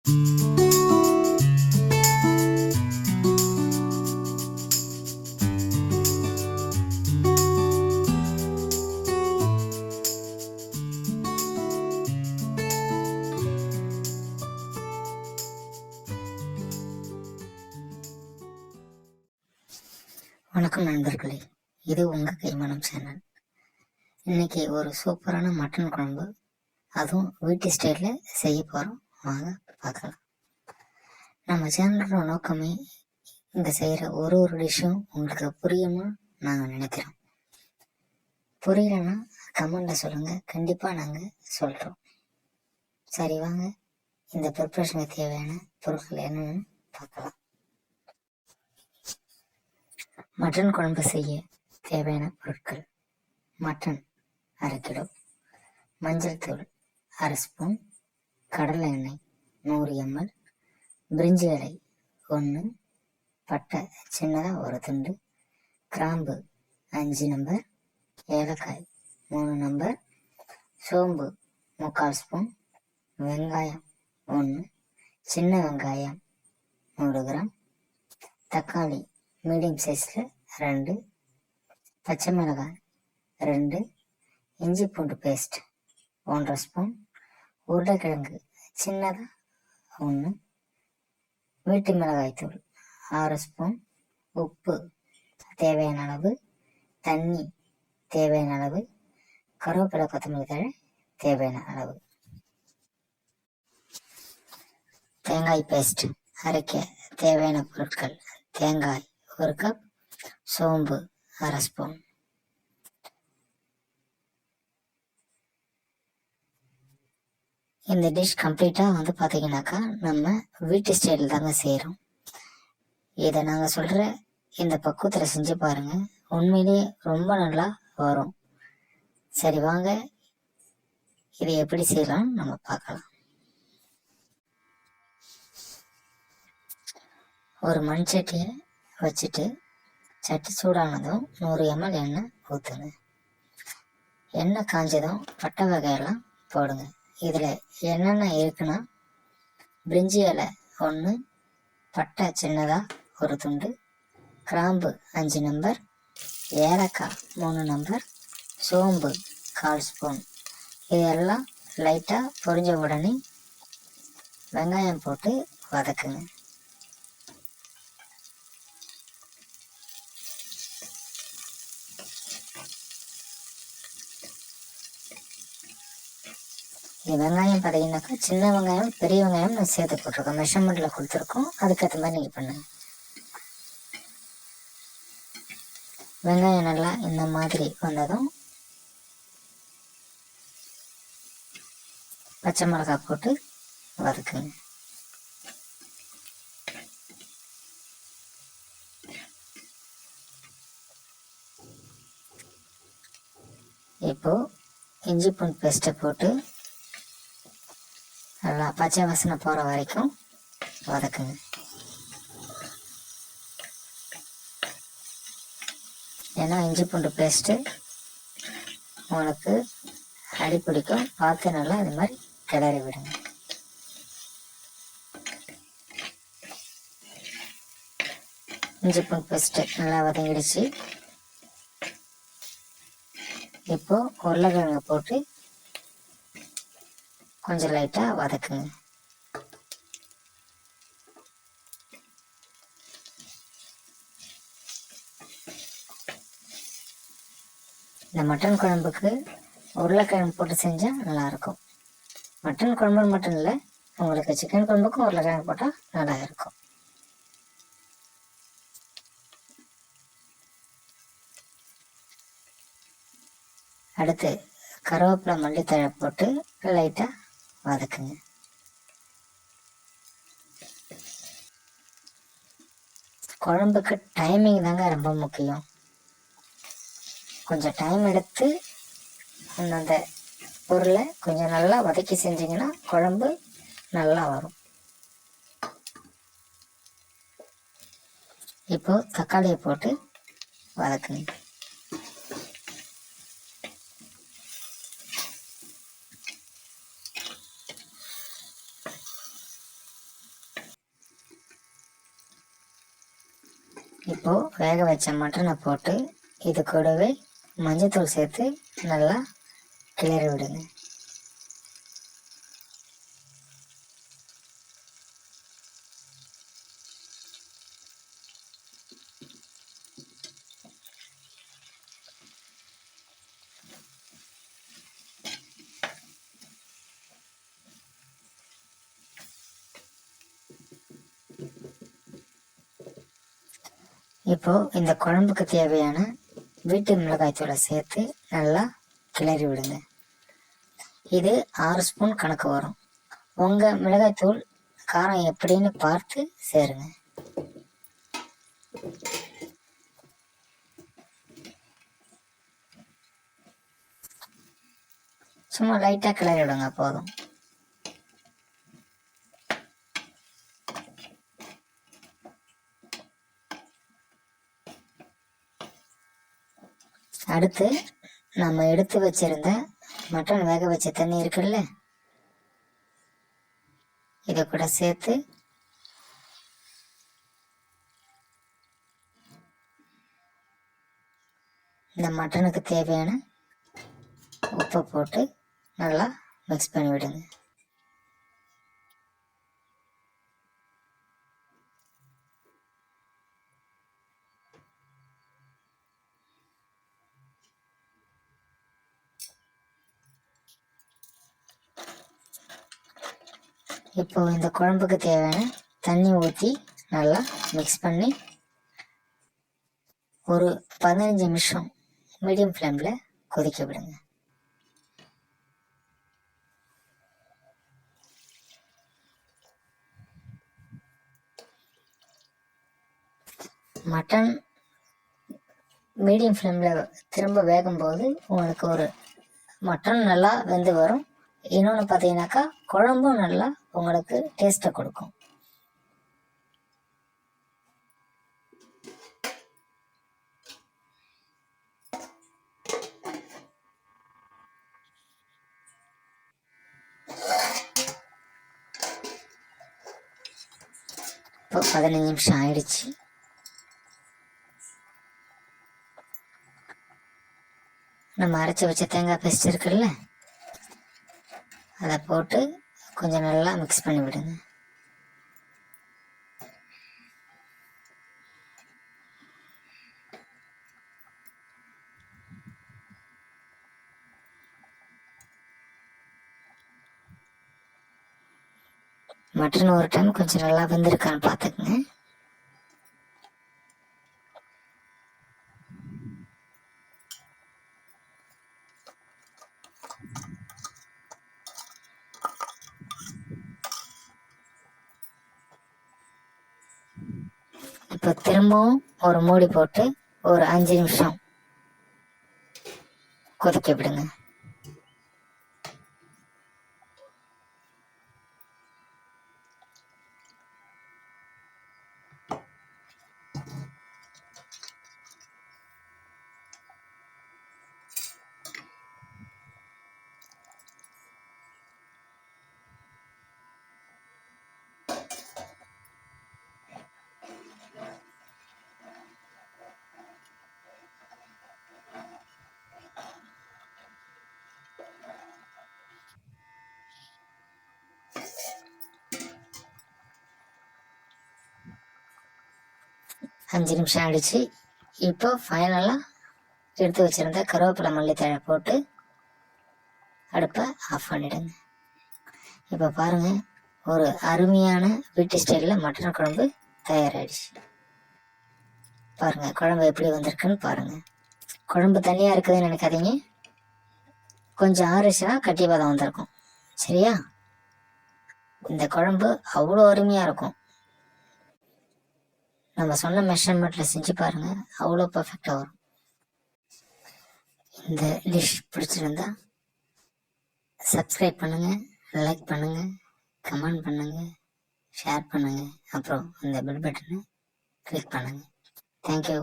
வணக்கம் நண்பர்களே, இது உங்கள் கைமணம் சேனல். இன்னைக்கு ஒரு சூப்பரான மட்டன் குழம்பு, அதுவும் வீட்டு ஸ்டைலில் செய்ய போகிறோம். வாங்க பார்க்கலாம். நம்ம சேனலோட நோக்கமே இங்கே செய்கிற ஒரு டிஷ்ஷும் உங்களுக்கு புரியுமா நாங்கள் நினைக்கிறோம். புரியலன்னா கமெண்டில் சொல்லுங்கள், கண்டிப்பாக நாங்கள் சொல்கிறோம். சரி வாங்க, இந்த ப்ரிப்ரேஷனுக்கு தேவையான பொருட்கள் என்னென்னு பார்க்கலாம். மட்டன் குழம்பு செய்ய தேவையான பொருட்கள்: மட்டன் 1/2 கிலோ, மஞ்சள் தூள் 1/2 ஸ்பூன், கடலை எண்ணெய் 100 ml, பிரிஞ்சி இலை 1, பட்டை சின்னதாக 1 துண்டு, கிராம்பு 5 நம்பர், ஏலக்காய் 3 நம்பர், சோம்பு 3/4 ஸ்பூன், வெங்காயம் 1, சின்ன வெங்காயம் 100 கிராம், தக்காளி மீடியம் சைஸில் 2, பச்சை மிளகாய் 2, இஞ்சி பூண்டு பேஸ்ட் 1/2 ஸ்பூன், உருளைக்கிழங்கு சின்னதாக 1, வீட்டு மிளகாய் தூள் 6 ஸ்பூன், உப்பு தேவையான அளவு, தண்ணி தேவையான அளவு, கருவேப்பிலை கொத்தமல்லி தழை தேவையான அளவு. தேங்காய் பேஸ்ட் அரைக்க தேவையான பொருட்கள்: தேங்காய் 1 கப், சோம்பு 1/2 ஸ்பூன். இந்த டிஷ் கம்ப்ளீட்டாக பார்த்தீங்கன்னாக்கா நம்ம வீட்டு ஸ்டைல் தாங்க செய்கிறோம். இதை நாங்கள் சொல்கிற இந்த பக்குவத்தில் செஞ்சு பாருங்கள், உண்மையிலேயே ரொம்ப நல்லா வரும். சரி வாங்க, இதை எப்படி செய்யலாம்னு நம்ம பார்க்கலாம். ஒரு மண் சட்டியை வச்சுட்டு சட்டி சூடானதும் 100 ml எண்ணெய் ஊற்றுங்க. எண்ணெய் காஞ்சதும் பட்டை வகையெல்லாம் போடுங்க. இதில் என்னென்ன இருக்குன்னா, பிரிஞ்சி இலை 1, பட்டை சின்னதாக 1 துண்டு, கிராம்பு 5 நம்பர், ஏலக்காய் 3 நம்பர், சோம்பு 1/4 ஸ்பூன். இதெல்லாம் லைட்டாக பொரிஞ்ச உடனே வெங்காயம் போட்டு வதக்குங்க. இது வெங்காயம் பார்த்தீங்கன்னாக்கா சின்ன வெங்காயம் பெரிய வெங்காயம் நான் சேர்த்து போட்டிருக்கோம், மெஷர்மெண்ட்டில் கொடுத்துருக்கோம். அதுக்கேற்ற மாதிரி நீங்கள் பண்ணுங்கள். வெங்காயம் நல்லா இந்த மாதிரி வந்ததும் பச்சை மிளகாய் போட்டு வதக்குங்க. இப்போது இஞ்சி பூண்டு பேஸ்ட்டை போட்டு நல்லா பச்சை வாசனை போகிற வரைக்கும் வதக்குங்க. ஏன்னா இஞ்சி பூண்டு பேஸ்ட்டு உங்களுக்கு அடி பிடிக்கும், பார்த்து நல்லா இது மாதிரி கிளறி விடுங்க. இஞ்சி பூண்டு பேஸ்ட்டு நல்லா வதங்கிடுச்சு. இப்போது உருளைக்கிழங்கு போட்டு கொஞ்சம் லைட்டாக வதக்குங்க. இந்த மட்டன் குழம்புக்கு உருளைக்கிழங்கு போட்டு செஞ்சால் நல்லாயிருக்கும். மட்டன் குழம்பு மட்டும் இல்லை, உங்களுக்கு சிக்கன் குழம்புக்கும் உருளைக்கிழங்கு போட்டால் நல்லா இருக்கும். அடுத்து கருவேப்பிலை மல்லித்தழை போட்டு லைட்டாக வதக்குங்க. குழம்புக்கு டைமிங் தாங்க ரொம்ப முக்கியம். கொஞ்சம் டைம் எடுத்து அந்த பொருளை கொஞ்சம் நல்லா வதக்கி செஞ்சிங்கன்னா குழம்பு நல்லா வரும். இப்போது தக்காளியை போட்டு வதக்குங்க. இப்போது வேக வச்ச மட்டனை போட்டு இது கூடவே மஞ்சத்தூள் சேர்த்து நல்லா கிளறி விடுங்க. இப்போது இந்த குழம்புக்கு தேவையான வீட்டு மிளகாய்த்தூளை சேர்த்து நல்லா கிளறி விடுங்க. இது 6 ஸ்பூன் கணக்கு வரும். உங்கள் மிளகாய்த்தூள் காரம் எப்படின்னு பார்த்து சேருங்க. சும்மா லைட்டாக கிளறி விடுங்க போதும். அடுத்து நம்ம எடுத்து வச்சிருந்த மட்டன் வேக வச்ச தண்ணி இருக்குல்ல, இதை கூட சேர்த்து இந்த மட்டனுக்கு தேவையான உப்பை போட்டு நல்லா மிக்ஸ் பண்ணி விடுங்க. இப்போ இந்த குழம்புக்கு தேவையான தண்ணி ஊற்றி நல்லா மிக்ஸ் பண்ணி ஒரு 15 நிமிஷம் மீடியம் ஃப்ளேமில் கொதிக்க விடுங்க. மட்டன் மீடியம் ஃப்ளேமில் திரும்ப வேகும்போது உங்களுக்கு ஒரு மட்டன் நல்லா வெந்து வரும். இன்னொன்று பார்த்தீங்கன்னாக்கா குழம்பும் நல்லா உங்களுக்கு டேஸ்ட்டை கொடுக்கும். இப்போ 15 நிமிஷம் ஆயிடுச்சு. நம்ம அரைச்சி வச்ச தேங்காய் பேஸ்ட் இருக்குல்ல, அதை போட்டு கொஞ்சம் நல்லா மிக்ஸ் பண்ணி விடுங்க. மட்டன் ஒரு டைம் கொஞ்சம் நல்லா வெந்திருக்கான்னு பார்த்துக்குங்க. இப்போ திரும்பவும் ஒரு மூடி போட்டு ஒரு 5 நிமிஷம் கொதிக்க விடுங்க. அஞ்சு நிமிஷம் ஆயிடுச்சு. இப்போ ஃபைனலாக எடுத்து வச்சுருந்த கருவேப்பிலை மல்லித்தழை போட்டு அடுப்பை ஆஃப் பண்ணிவிடுங்க. இப்போ பாருங்கள், ஒரு அருமையான வீட்டு ஸ்டைலில் மட்டன் குழம்பு தயாராகிடுச்சு. பாருங்கள் குழம்பு எப்படி வந்திருக்குன்னு பாருங்கள். குழம்பு தனியாக இருக்குதுன்னு நினைக்காதீங்க, கொஞ்சம் ஆறிச்சுன்னா கட்டி பதம் வந்திருக்கும். சரியா? இந்த குழம்பு அவ்வளோ அருமையாக இருக்கும். நம்ம சொன்ன மெஷர்மெண்ட்டில் செஞ்சு பாருங்கள், அவ்வளோ பர்ஃபெக்டாக வரும். இந்த டிஷ் பிடிச்சிருந்தா சப்ஸ்கிரைப் பண்ணுங்கள், லைக் பண்ணுங்கள், கமெண்ட் பண்ணுங்கள், ஷேர் பண்ணுங்கள், அப்புறம் அந்த பெல் பட்டனை கிளிக் பண்ணுங்கள். தேங்க்யூ.